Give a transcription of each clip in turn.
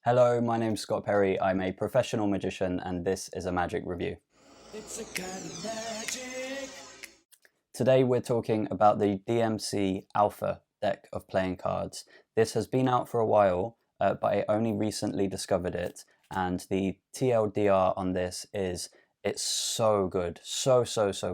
Hello, my name's Scott Perry. I'm a professional magician and this is a magic review. It's a kind of magic. Today we're talking about the DMC Alpha deck of playing cards. This has been out for a while, but I only recently discovered it, and the TLDR on this is it's so good, so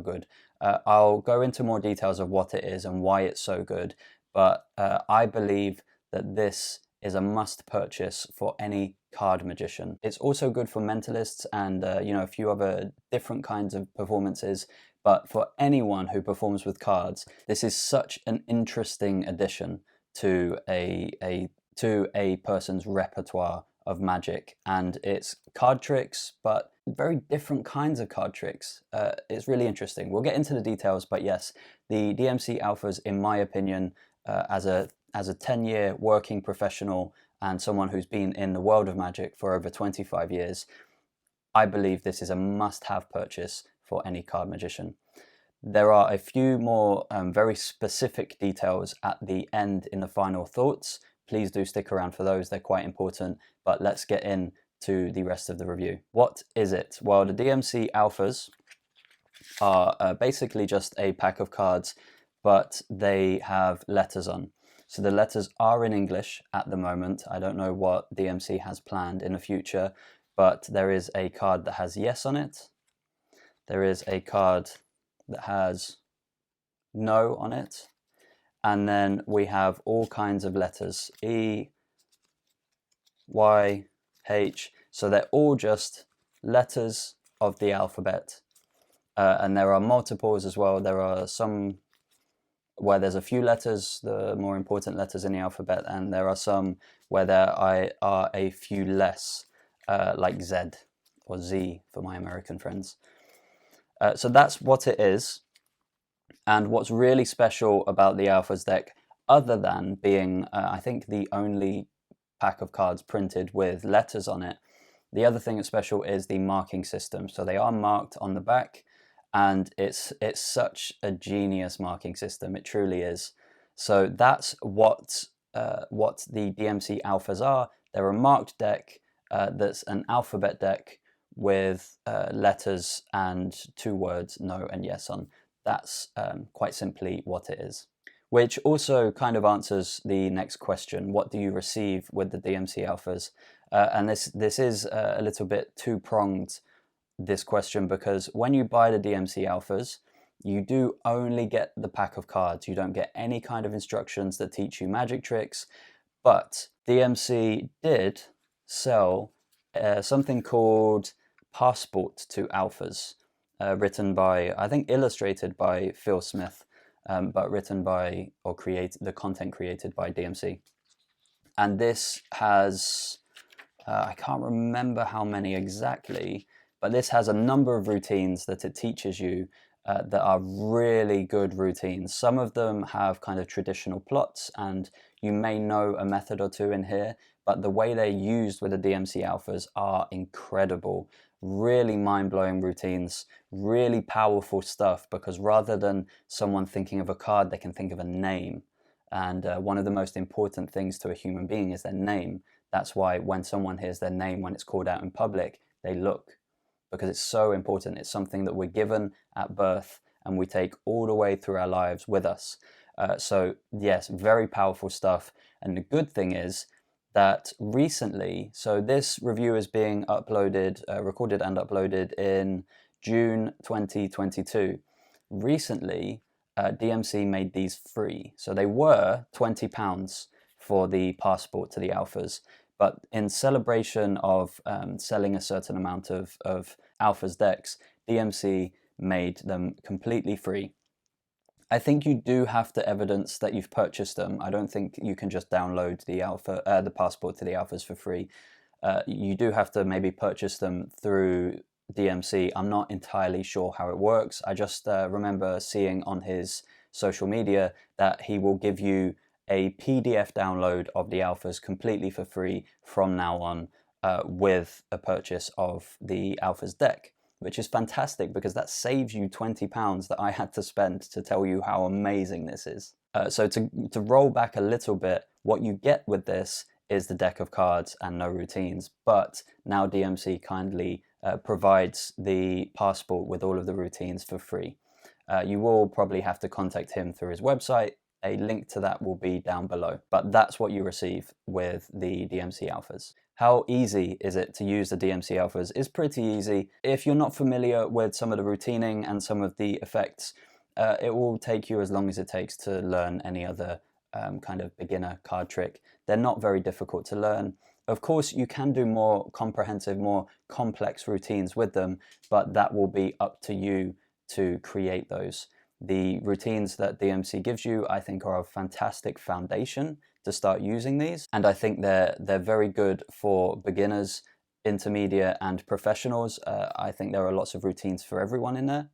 good. I'll go into more details of what it is and why it's so good, but I believe that this is a must purchase for any card magician. It's also good for mentalists and a few other different kinds of performances, but for anyone who performs with cards, this is such an interesting addition to a person's repertoire of magic. And it's card tricks, but very different kinds of card tricks. It's really interesting. We'll get into the details, but yes, the DMC Alphas, in my opinion, as a 10-year working professional and someone who's been in the world of magic for over 25 years, I believe this is a must-have purchase for any card magician. There are a few more very specific details at the end in the final thoughts. Please do stick around for those, they're quite important, but let's get into the rest of the review. What is it? Well, the DMC Alphas are basically just a pack of cards, but they have letters on. So the letters are in English at the moment. I don't know what DMC has planned in the future, but there is a card that has yes on it. There is a card that has no on it. And then we have all kinds of letters, E, Y, H. So they're all just letters of the alphabet. And there are multiples as well. There are some where there's a few letters, the more important letters in the alphabet, and there are some where there are a few less, like Z or Z for my American friends. So that's what it is. And what's really special about the Alphas deck, other than being, I think, the only pack of cards printed with letters on it, the other thing that's special is the marking system. So they are marked on the back, and it's such a genius marking system. It truly is. So that's what the DMC Alphas are. They're a marked deck that's an alphabet deck with letters and two words, no and yes on. That's quite simply what it is. Which also kind of answers the next question: what do you receive with the DMC Alphas? And this is a little bit two-pronged, this question, because when you buy the DMC Alphas, you do only get the pack of cards. You don't get any kind of instructions that teach you magic tricks, but DMC did sell something called Passport to Alphas, written by, I think illustrated by Phil Smith, but written by, or the content created by DMC. And this has, I can't remember how many exactly, but this has a number of routines that it teaches you that are really good routines. Some of them have kind of traditional plots, and you may know a method or two in here, but the way they're used with the DMC Alphas are incredible. Really mind-blowing routines, really powerful stuff, because rather than someone thinking of a card, they can think of a name. And one of the most important things to a human being is their name. That's why when someone hears their name, when it's called out in public, they look, because it's so important. It's something that we're given at birth and we take all the way through our lives with us. So yes, very powerful stuff. And the good thing is that recently, so this review is being uploaded, recorded and uploaded in June 2022. Recently, DMC made these free. So they were £20 for the Passport to the Alphas. But in celebration of selling a certain amount of Alphas decks, DMC made them completely free. I think you do have to evidence that you've purchased them. I don't think you can just download the Passport to the Alphas for free. You do have to maybe purchase them through DMC. I'm not entirely sure how it works. I just remember seeing on his social media that he will give you a PDF download of the Alphas completely for free from now on with a purchase of the Alphas deck, which is fantastic because that saves you £20 that I had to spend to tell you how amazing this is. So to roll back a little bit, what you get with this is the deck of cards and no routines, but now DMC kindly provides the passport with all of the routines for free. You will probably have to contact him through his website. A link to that will be down below, but that's what you receive with the DMC alphas. How easy is it to use the DMC alphas? It's pretty easy. If you're not familiar with some of the routining and some of the effects, it will take you as long as it takes to learn any other kind of beginner card trick. They're not very difficult to learn. Of course, you can do more comprehensive, more complex routines with them, but that will be up to you to create those. The routines that DMC gives you, I think, are a fantastic foundation to start using these, and I think they're very good for beginners, intermediate, and professionals. I think there are lots of routines for everyone in there,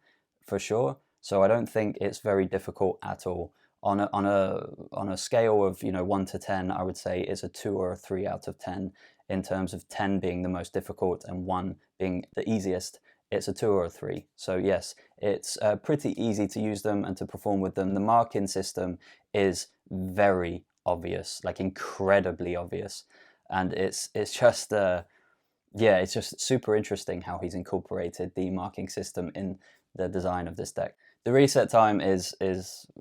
for sure. So I don't think it's very difficult at all. On a scale of 1 to 10, I would say it's a 2 or a 3 out of 10. In terms of 10 being the most difficult and 1 being the easiest, it's a 2 or a 3. So yes, it's pretty easy to use them and to perform with them. The marking system is very obvious, like incredibly obvious, and it's just it's just super interesting how he's incorporated the marking system in the design of this deck. The reset time is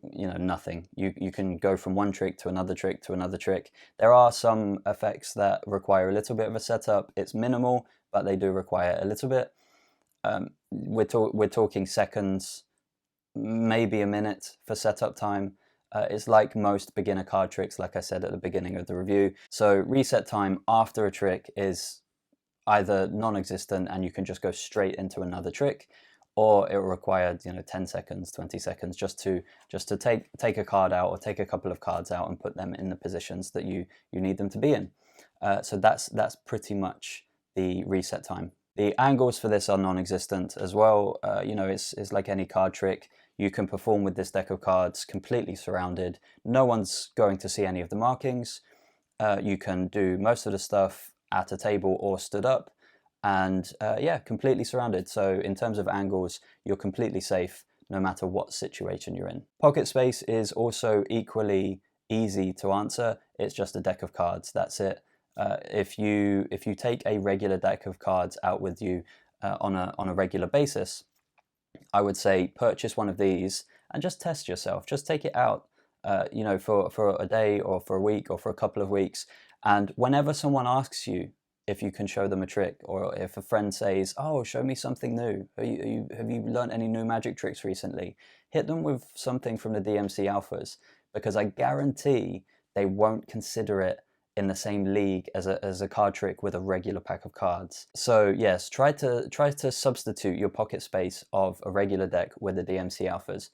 nothing. You can go from one trick to another trick to another trick. There are some effects that require a little bit of a setup. It's minimal, but they do require a little bit. We're talking seconds, maybe a minute for setup time. It's like most beginner card tricks, like I said at the beginning of the review. So reset time after a trick is either non-existent and you can just go straight into another trick, or it will require 10 seconds, 20 seconds just to take a card out or take a couple of cards out and put them in the positions that you need them to be in. So that's pretty much the reset time. The angles for this are non-existent as well. It's like any card trick. You can perform with this deck of cards completely surrounded. No one's going to see any of the markings. You can do most of the stuff at a table or stood up, and completely surrounded. So in terms of angles, you're completely safe no matter what situation you're in. Pocket space is also equally easy to answer. It's just a deck of cards, that's it. If you take a regular deck of cards out with you on a regular basis, I would say purchase one of these and just test yourself. Just take it out, for a day or for a week or for a couple of weeks. And whenever someone asks you if you can show them a trick, or if a friend says, "Oh, show me something new. Have you learned any new magic tricks recently?" Hit them with something from the DMC alphas, because I guarantee they won't consider it in the same league as a card trick with a regular pack of cards. So yes, try to substitute your pocket space of a regular deck with the DMC alphas.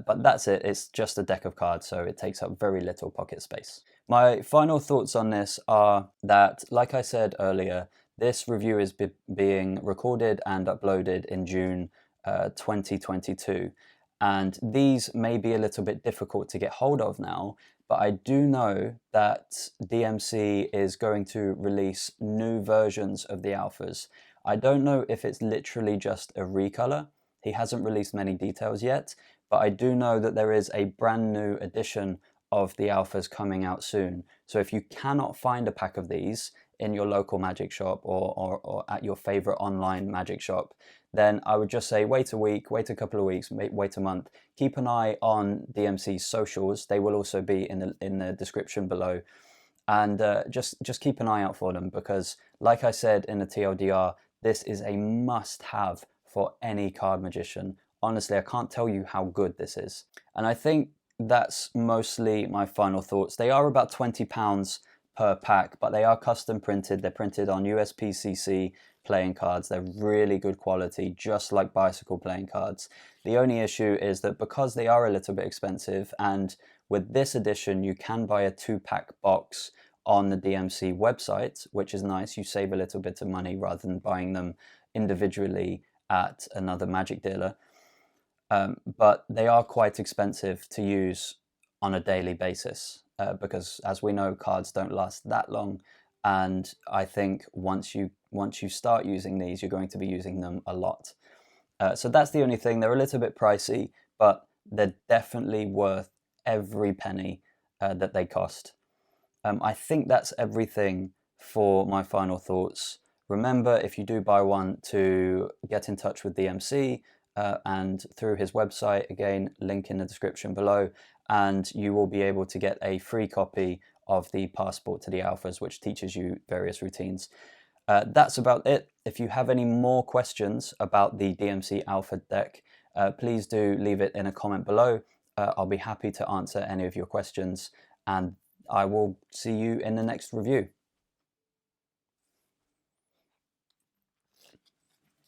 But that's it. It's just a deck of cards, so it takes up very little pocket space. My final thoughts on this are that, like I said earlier, this review is being recorded and uploaded in June 2022. And these may be a little bit difficult to get hold of now, but I do know that DMC is going to release new versions of the alphas. I don't know if it's literally just a recolor. He hasn't released many details yet, but I do know that there is a brand new edition of the alphas coming out soon. So if you cannot find a pack of these in your local magic shop or at your favorite online magic shop, then I would just say wait a week, wait a couple of weeks, wait a month. Keep an eye on DMC's socials. They will also be in the description below. And just keep an eye out for them, because like I said in the TLDR, this is a must-have for any card magician. Honestly, I can't tell you how good this is. And I think that's mostly my final thoughts. They are about £20 per pack, but they are custom printed. They're printed on USPCC playing cards. They're really good quality, just like bicycle playing cards. The only issue is that because they are a little bit expensive, and with this edition you can buy a 2-pack box on the DMC website, which is nice. You save a little bit of money rather than buying them individually at another magic dealer. But they are quite expensive to use on a daily basis, because as we know, cards don't last that long. And I think once you start using these, you're going to be using them a lot. So that's the only thing. They're a little bit pricey, but they're definitely worth every penny that they cost. I think that's everything for my final thoughts. Remember, if you do buy one, to get in touch with DMC and through his website, again, link in the description below, and you will be able to get a free copy of the Passport to the Alphas, which teaches you various routines. That's about it. If you have any more questions about the DMC Alpha deck, please do leave it in a comment below. I'll be happy to answer any of your questions, and I will see you in the next review.